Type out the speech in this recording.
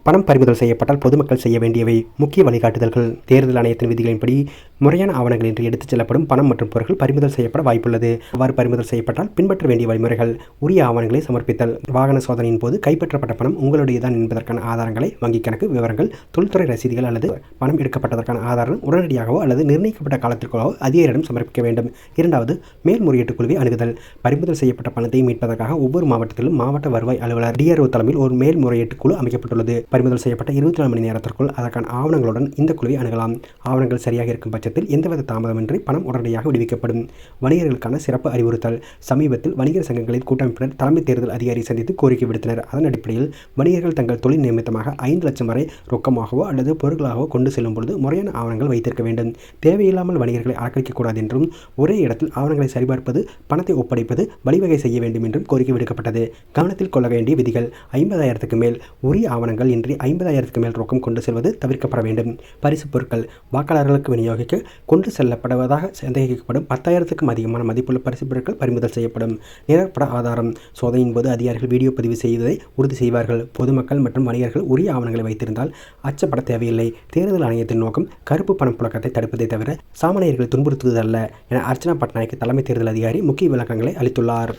பணம் பறிமுதல் செய்யப்பட்டால் பொதுமக்கள் செய்ய வேண்டியவை முக்கிய வழிகாட்டுதல்கள். தேர்தல் ஆணையத்தின் விதிகளின்படி முறையான ஆவணங்கள் இன்றி எடுத்துச் செல்லப்படும் பணம் மற்றும் பொருட்கள் பறிமுதல் செய்யப்பட வாய்ப்புள்ளது. அவ்வாறு பறிமுதல் செய்யப்பட்டால் பின்பற்ற வேண்டிய வழிமுறைகள்: உரிய ஆவணங்களை சமர்ப்பித்தல். வாகன சோதனையின் போது கைப்பற்றப்பட்ட பணம் உங்களுடையதான் என்பதற்கான ஆதாரங்களை, வங்கிக் கணக்கு விவரங்கள், தொழில்துறை ரசீதுகள் அல்லது பணம் எடுக்கப்பட்டதற்கான ஆதாரம் உடனடியாகவோ அல்லது நிர்ணயிக்கப்பட்ட காலத்திற்காகவோ அதிகாரியிடம் சமர்ப்பிக்க வேண்டும். இரண்டாவது, மேல்முறையீட்டு குழுவை அணுகுதல். பறிமுதல் செய்யப்பட்ட பணத்தை மீட்பதற்காக ஒவ்வொரு மாவட்டத்திலும் மாவட்ட வருவாய் அலுவலர் DRO தலைமையில் ஒரு மேல்முறையீட்டு குழு அமைக்கப்பட்டுள்ளது. பறிமுதல் செய்யப்பட்ட 24 மணி நேரத்திற்குள் அதற்கான ஆவணங்களுடன் இந்த குழுவை அணுகலாம். ஆவணங்கள் சரியாக இருக்கும் பட்சத்தில் எந்தவித தாமதமின்றி பணம் உடனடியாக விடுவிக்கப்படும். வணிகர்களுக்கான சிறப்பு அறிவுறுத்தல். சமீபத்தில் வணிகர் சங்கங்களின் கூட்டமைப்பினர் தலைமை தேர்தல் அதிகாரியை சந்தித்து கோரிக்கை விடுத்தனர். அதன் அடிப்படையில் வணிகர்கள் தங்கள் தொழில் நிமித்தமாக 5 லட்சம் வரை ரொக்கமாகவோ அல்லது பொருட்களாகவோ கொண்டு செல்லும் பொழுது முறையான ஆவணங்கள் வைத்திருக்க வேண்டும். தேவையில்லாமல் வணிகர்களை அலக்கழிக்கக்கூடாது என்றும், ஒரே இடத்தில் ஆவணங்களை சரிபார்ப்பது, பணத்தை ஒப்படைப்பது, வழிவகை செய்ய வேண்டும் என்றும் கோரிக்கை விடுக்கப்பட்டது. கவனத்தில் கொள்ள வேண்டிய விதிகள்: 50,000க்கு மேல் உரிய ஆவணங்கள் இன்றி 50,000க்கு மேல் ரொக்கம் கொண்டு செல்வது தவிர்க்கப்பட வேண்டும். பரிசு பொருட்கள்: வாக்காளர்களுக்கு விநியோகிக்க கொண்டு செல்லப்படுவதாக சந்தேகிக்கப்படும் 10,000க்கும் அதிகமான மதிப்புள்ள பரிசு பொருட்கள் பறிமுதல் செய்யப்படும். நிரப்பட ஆதாரம்: சோதனையின் போது அதிகாரிகள் வீடியோ பதிவு செய்வதை உறுதி செய்வார்கள். பொதுமக்கள் மற்றும் வணிகர்கள் உரிய ஆவணங்களை வைத்திருந்தால் அச்சப்பட தேவையில்லை. தேர்தல் ஆணையத்தின் நோக்கம் கருப்பு பணம் புழக்கத்தை தடுப்பதை தவிர சாமானியர்களை துன்புறுத்துவதல்ல என அர்ச்சனா பட்நாயக் தலைமை தேர்தல் அதிகாரி முக்கிய விளக்கங்களை அளித்துள்ளார்.